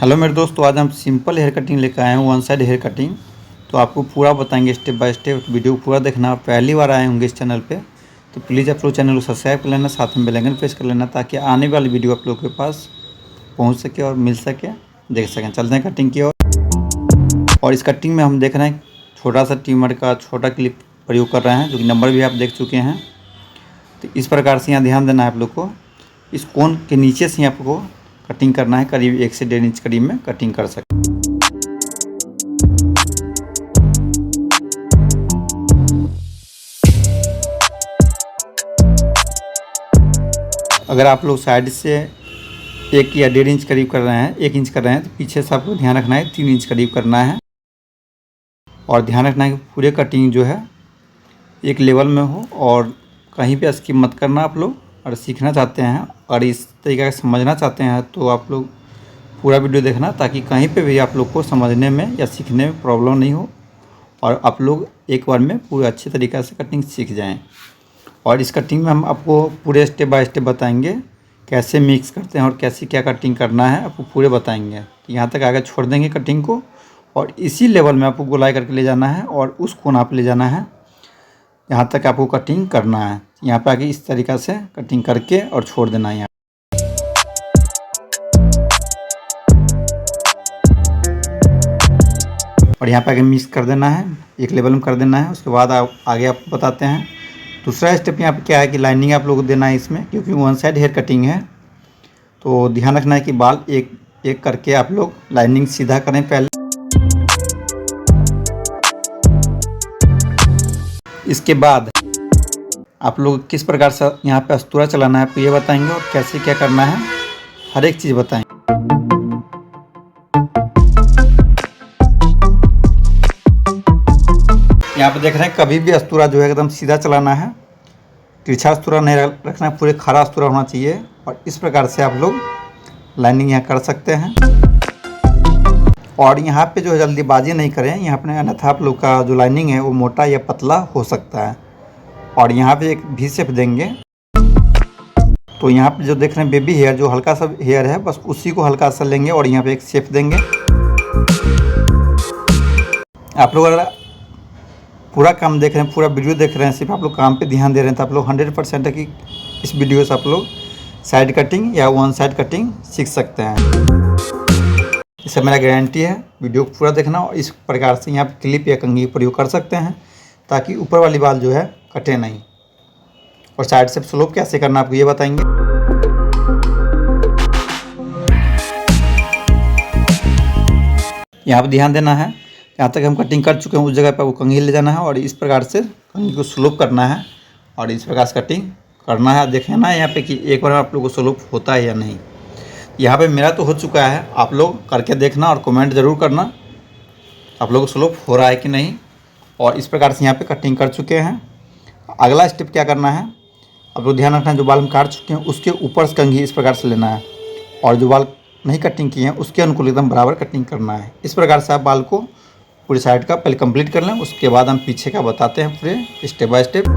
Hello मेरे दोस्तों, आज हम सिंपल हेयर कटिंग लेकर आए हैं, वन साइड हेयर कटिंग। तो आपको पूरा बताएंगे स्टेप बाय स्टेप। वीडियो पूरा देखना। आप पहली बार आए होंगे इस चैनल पे तो प्लीज़ आप लोग चैनल को सब्सक्राइब कर लेना, साथ में बेल आइकन प्रेस कर लेना ताकि आने वाली वीडियो आप लोग के पास पहुंच सके और मिल सके, देख सकें। चलते हैं कटिंग की ओर। और इस कटिंग में हम देख रहे हैं छोटा सा ट्रिमर का छोटा क्लिप प्रयोग कर रहे हैं, जो कि नंबर भी आप देख चुके हैं। तो इस प्रकार से यहाँ ध्यान देना है आप लोग को। इस कोन के नीचे से आपको कटिंग करना है, करीब 1 से 1.5 इंच करीब में कटिंग कर सकते हैं। अगर आप लोग साइड से 1 या 1.5 इंच करीब कर रहे हैं, 1 इंच कर रहे हैं, तो पीछे से आपको ध्यान रखना है 3 इंच करीब करना है। और ध्यान रखना है कि पूरे कटिंग जो है एक लेवल में हो और कहीं पे स्किप मत करना आप लोग। और सीखना चाहते हैं और इस तरीके से समझना चाहते हैं तो आप लोग पूरा वीडियो देखना, ताकि कहीं पे भी आप लोग को समझने में या सीखने में प्रॉब्लम नहीं हो और आप लोग एक बार में पूरे अच्छे तरीक़े से कटिंग सीख जाएं। और इस कटिंग में हम आपको पूरे स्टेप बाय स्टेप बताएंगे, कैसे मिक्स करते हैं और कैसे क्या कटिंग करना है, आपको पूरे बताएंगे। यहाँ तक आगे छोड़ देंगे कटिंग को और इसी लेवल में आपको गोलाई करके ले जाना है और उस कोना पे ले जाना है। यहाँ तक आपको कटिंग करना है। यहाँ पे आगे इस तरीक़ा से कटिंग करके और छोड़ देना है। यहाँ और यहाँ पे आगे मिक्स कर देना है, एक लेवल में कर देना है। उसके बाद आगे आपको बताते हैं दूसरा स्टेप। यहाँ पे क्या है कि लाइनिंग आप लोग को देना है इसमें, क्योंकि वन साइड हेयर कटिंग है। तो ध्यान रखना है कि बाल एक एक करके आप लोग लाइनिंग सीधा करें पहले। इसके बाद आप लोग किस प्रकार से यहाँ पे अस्तूरा चलाना है आपको ये बताएंगे और कैसे क्या करना है, हर एक चीज़ बताएंगे। यहाँ पे देख रहे हैं कभी भी अस्तूरा जो है एकदम सीधा चलाना है, तिरछा अस्तूरा नहीं रखना है, पूरे खड़ा अस्तूरा होना चाहिए। और इस प्रकार से आप लोग लाइनिंग यहाँ कर सकते हैं। और यहाँ पे जो है जल्दीबाजी नहीं करें यहाँ पे, अन्यथा आप लोग का जो लाइनिंग है वो मोटा या पतला हो सकता है। और यहाँ पे एक भी शेप देंगे। तो यहाँ पे जो देख रहे हैं बेबी हेयर, जो हल्का सा हेयर है, बस उसी को हल्का सा लेंगे और यहाँ पे एक शेप देंगे। आप लोग अगर पूरा काम देख रहे हैं, पूरा वीडियो देख रहे हैं, सिर्फ आप लोग काम पे ध्यान दे रहे हैं, तो आप लोग 100% है कि इस वीडियो से आप लोग साइड कटिंग या वन साइड कटिंग सीख सकते हैं। इससे मेरा गारंटी है। वीडियो पूरा देखना और इस प्रकार से यहाँ पे क्लिप या कंघी प्रयोग कर सकते हैं, ताकि ऊपर वाली बाल जो है कटे नहीं। और साइड से स्लोप कैसे करना आपको ये बताएंगे। यहाँ पे ध्यान देना है, यहाँ तक हम कटिंग कर चुके हैं, उस जगह पर वो कंघी ले जाना है और इस प्रकार से कंघी को स्लोप करना है और इस प्रकार से कटिंग करना है। देखें ना यहाँ पे कि एक बार आप लोगों को स्लोप होता है या नहीं। यहाँ पे मेरा तो हो चुका है, आप लोग करके देखना और कमेंट ज़रूर करना आप लोगों को स्लोप हो रहा है कि नहीं। और इस प्रकार से यहाँ पे कटिंग कर चुके हैं। अगला स्टेप क्या करना है, आप लोग ध्यान रखना है, जो बाल हम काट चुके हैं उसके ऊपर से कंघी इस प्रकार से लेना है और जो बाल नहीं कटिंग किए हैं उसके अनुकूल एकदम बराबर कटिंग करना है। इस प्रकार से आप बाल को पूरी साइड का पहले कंप्लीट कर लें, उसके बाद हम पीछे का बताते हैं पूरे स्टेप बाय स्टेप।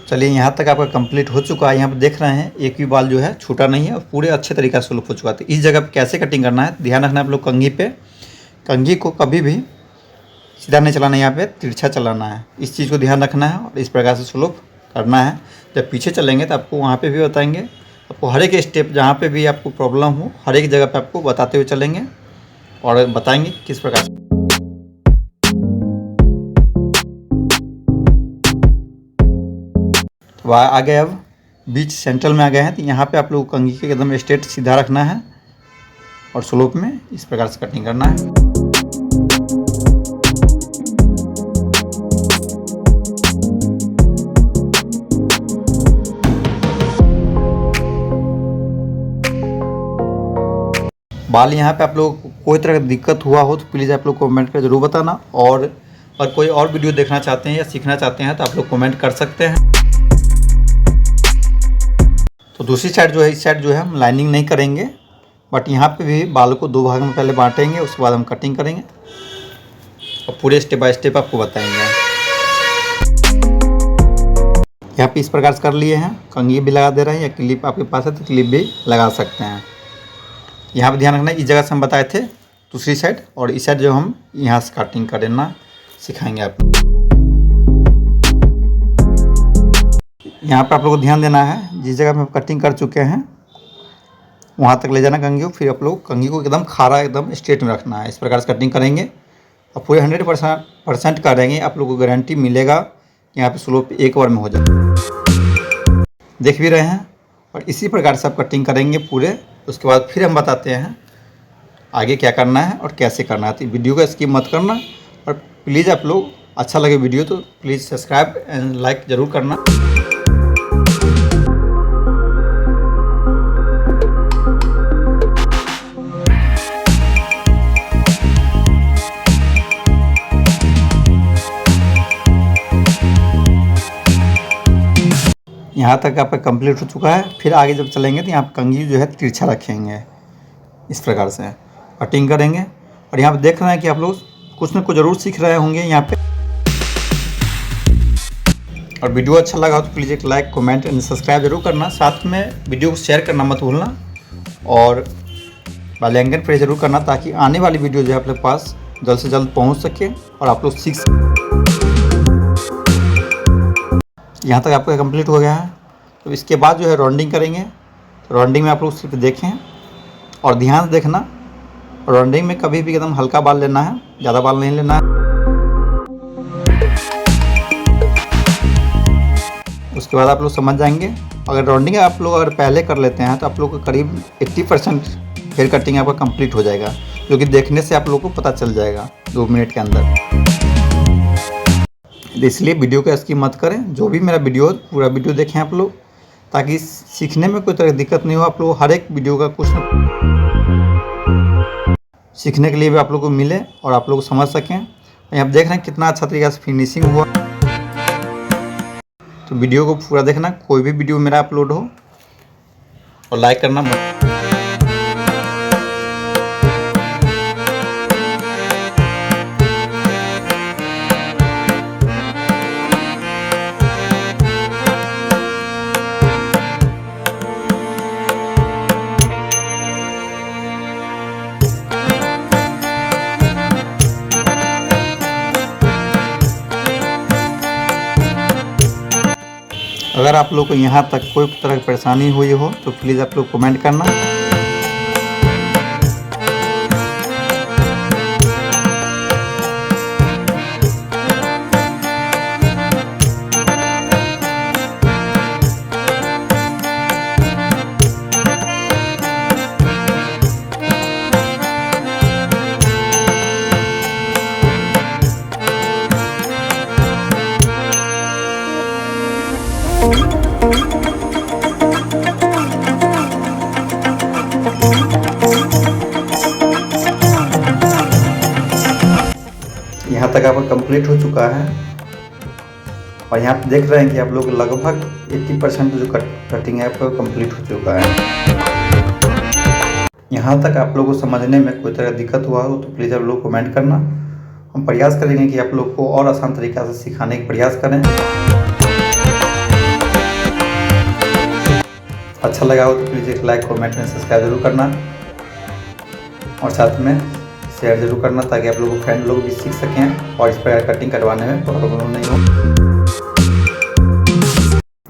चलिए यहाँ तक आपका कंप्लीट हो चुका है। यहाँ पे देख रहे हैं एक भी बाल जो है छूटा नहीं है और पूरे अच्छे तरीके से स्लोप हो चुका है। तो इस जगह पे कैसे कटिंग करना है ध्यान रखना है आप लोग। कंघी पे, कंघी को कभी भी सीधा नहीं चलाना है, यहाँ पे तिरछा चलाना है। इस चीज़ को ध्यान रखना है और इस प्रकार से स्लोप करना है। जब पीछे चलेंगे तो आपको वहाँ पर भी बताएंगे, आपको हर एक स्टेप जहाँ पर भी आपको प्रॉब्लम हो हर एक जगह पर आपको बताते हुए चलेंगे और बताएँगे किस प्रकार से। तो आ गए, अब बीच सेंट्रल में आ गए हैं। तो यहाँ पे आप लोग कंघी के एकदम स्ट्रेट सीधा रखना है और स्लोप में इस प्रकार से कटिंग करना है। बाल यहाँ पे आप लोग कोई तरह का दिक्कत हुआ हो तो प्लीज़ आप लोग कमेंट कर ज़रूर बताना। और कोई और वीडियो देखना चाहते हैं या सीखना चाहते हैं तो आप लोग कमेंट कर सकते हैं। तो दूसरी साइड जो है, इस साइड जो है हम लाइनिंग नहीं करेंगे, बट यहाँ पे भी बाल को 2 भाग में पहले बांटेंगे, उसके बाद हम कटिंग करेंगे और पूरे स्टेप बाय स्टेप आपको बताएंगे। यहाँ पे इस प्रकार से कर लिए हैं, कंघी भी लगा दे रहे हैं या क्लिप आपके पास है तो क्लिप भी लगा सकते हैं। यहाँ पे ध्यान रखना है, इस जगह से हम बताए थे दूसरी साइड, और इस साइड जो हम यहाँ से कटिंग करना सिखाएंगे आपको। यहाँ पे आप लोगों को ध्यान देना है, जिस जगह में हम कटिंग कर चुके हैं वहाँ तक ले जाना कंघी को, फिर आप लोग कंघी को एकदम खारा एकदम स्ट्रेट में रखना है। इस प्रकार से कटिंग करेंगे और पूरे 100% करेंगे, आप लोग को गारंटी मिलेगा कि यहाँ पे स्लोप एक बार में हो जाए। देख भी रहे हैं, और इसी प्रकार से आप कटिंग करेंगे पूरे। उसके बाद फिर हम बताते हैं आगे क्या करना है और कैसे करना है। तो वीडियो को स्किप मत करना, और प्लीज़ आप लोग अच्छा लगे वीडियो तो प्लीज़ सब्सक्राइब एंड लाइक ज़रूर करना। यहाँ तक आपका कंप्लीट हो चुका है। फिर आगे जब चलेंगे तो यहाँ पर कंघी जो है तिरछा रखेंगे, इस प्रकार से कटिंग करेंगे। और यहाँ पे देख रहे हैं कि आप लोग कुछ न कुछ ज़रूर सीख रहे होंगे यहाँ पे। और वीडियो अच्छा लगा तो प्लीज़ एक लाइक, कमेंट एंड सब्सक्राइब जरूर करना। साथ में वीडियो को शेयर करना मत भूलना, और बेल आइकन प्रेस जरूर करना, ताकि आने वाली वीडियो जो है अपने पास जल्द से जल्द पहुँच सके और आप लोग सीख सकें। यहाँ तक आपका कंप्लीट हो गया है। तो इसके बाद जो है राउंडिंग करेंगे। तो राउंडिंग में आप लोग सिर्फ देखें और ध्यान से देखना। राउंडिंग में कभी भी एकदम हल्का बाल लेना है, ज़्यादा बाल नहीं लेना है। उसके बाद आप लोग समझ जाएंगे। अगर राउंडिंग आप लोग अगर पहले कर लेते हैं तो आप लोग को करीब 80% हेयर कटिंग आपका कंप्लीट हो जाएगा, जो कि देखने से आप लोग को पता चल जाएगा 2 मिनट के अंदर। इसलिए वीडियो को स्किप मत करें, जो भी मेरा वीडियो पूरा वीडियो देखें आप लोग, ताकि सीखने में कोई तरह की दिक्कत नहीं हो। आप लोग हर एक वीडियो का कुछ सीखने के लिए भी आप लोग को मिले और आप लोग समझ सकें। यहाँ देख रहे हैं कितना अच्छा तरीके से फिनिशिंग हुआ। तो वीडियो को पूरा देखना, कोई भी वीडियो मेरा अपलोड हो, और लाइक करना मत। अगर आप लोग को यहाँ तक कोई तरह की परेशानी हुई हो तो प्लीज़ आप लोग कमेंट करना। यहाँ तक आपका कंप्लीट हो चुका है, और यहाँ पे देख रहे हैं कि आप लोग लगभग 80% जो कटिंग है आपका कंप्लीट हो चुका है। यहाँ तक आप लोगों को समझने में कोई तरह दिक्कत हुआ हो तो प्लीज़ आप लोग कमेंट करना। हम प्रयास करेंगे कि आप लोग को और आसान तरीक़ा से सिखाने का प्रयास करें। अच्छा लगा हो तो प्लीज़ एक लाइक, कमेंट एंड सब्सक्राइब जरूर करना, और साथ में शेयर जरूर करना, ताकि आप लोगों फ्रेंड लोग भी सीख सकें और इस प्रकार कटिंग करवाने में प्रॉब्लम नहीं हो।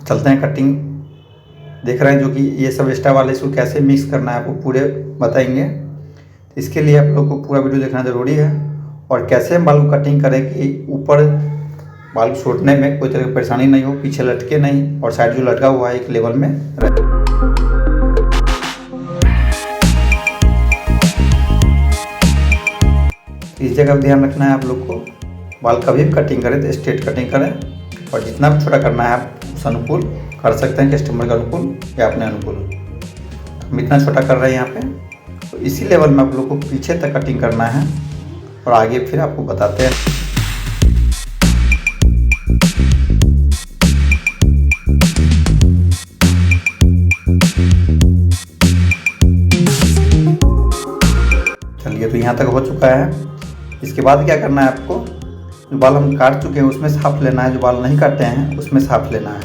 चलते हैं कटिंग देख रहे हैं, जो कि ये सब एक्स्ट्रा वाले इसको कैसे मिक्स करना है आपको पूरे बताएंगे। तो इसके लिए आप लोग को पूरा वीडियो देखना ज़रूरी है, और कैसे हम बाल को कटिंग करें कि ऊपर बाल छोड़ने में कोई तरह की परेशानी नहीं हो, पीछे लटके नहीं, और साइड जो लटका हुआ है एक लेवल में रहे। इस जगह पर ध्यान रखना है आप लोग को, बाल कभी भी कटिंग करें तो स्ट्रेट कटिंग करें, और जितना भी छोटा करना है आप उस अनुकूल कर सकते हैं, कस्टमर के अनुकूल या अपने अनुकूल। हम इतना छोटा कर रहे हैं यहाँ पे, तो इसी लेवल में आप लोग को पीछे तक कटिंग करना है और आगे फिर आपको बताते हैं। चलिए, तो यहाँ तक हो चुका है। इसके बाद क्या करना है आपको, जो बाल हम काट चुके हैं उसमें साफ लेना है, जो बाल नहीं काटे हैं उसमें साफ लेना है।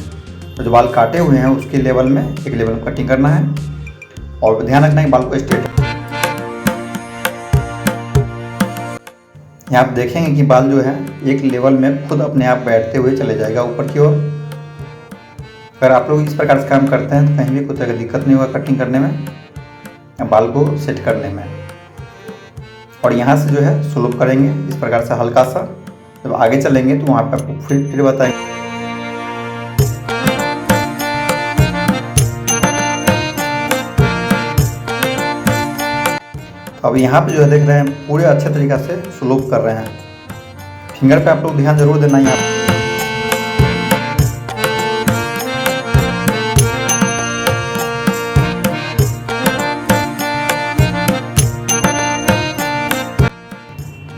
और जो बाल काटे हुए हैं उसके लेवल में एक लेवल में कटिंग करना है और ध्यान रखना है बाल को स्ट्रेट। यहाँ आप देखेंगे कि बाल जो है एक लेवल में खुद अपने आप बैठते हुए चले जाएगा ऊपर की ओर। अगर आप लोग इस प्रकार से काम करते हैं तो कहीं भी कोई तरह की दिक्कत नहीं होगा कटिंग करने में या बाल को सेट करने में। और यहाँ से जो है स्लोप करेंगे इस प्रकार से हल्का सा। जब आगे चलेंगे तो वहाँ पे आपको फिर बताएंगे। अब यहाँ पे जो है देख रहे हैं पूरे अच्छे तरीक़ा से स्लोप कर रहे हैं। फिंगर पे आप लोग ध्यान जरूर देना।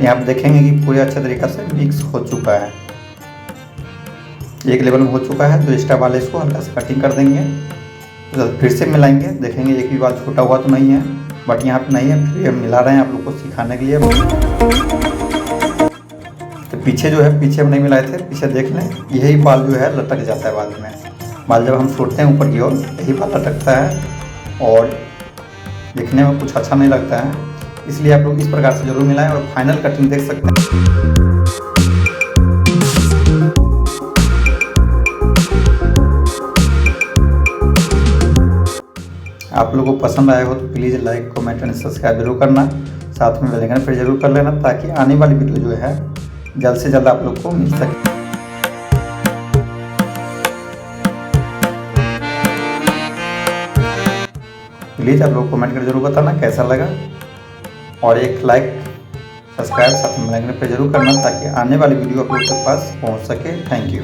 यहाँ आप देखेंगे कि पूरे अच्छे तरीक़ा से मिक्स हो चुका है, एक लेवल में हो चुका है। तो एक्स्ट्रा बाल इसको हल्का से कटिंग कर देंगे, तो फिर से मिलाएंगे। देखेंगे एक भी बाल छोटा हुआ तो नहीं है, बट यहाँ पे नहीं है, फिर हम मिला रहे हैं आप लोग को सिखाने के लिए। तो पीछे जो है, पीछे हम नहीं मिलाए थे, पीछे देख लें, यही बाल जो है लटक जाता है बाद में। बाल जब हम छोड़ते हैं ऊपर की ओर यही बाल लटकता है और दिखने में कुछ अच्छा नहीं लगता है। इसलिए आप लोग इस प्रकार से जरूर मिलाएं और फाइनल कटिंग देख सकते हैं। आप लोगों को पसंद आया हो तो please like comment and subscribe जरूर करना, साथ में बेल आइकन पर जरूर कर लेना ताकि आने वाली वीडियो जो है जल्द से जल्द आप लोग को मिल सके। प्लीज़ आप लोग कमेंट कर जरूर बताना कैसा लगा और एक लाइक सब्सक्राइब साथ में बेल आइकन पर जरूर करना ताकि आने वाली वीडियो आप लोग के पास पहुंच सके। Thank you.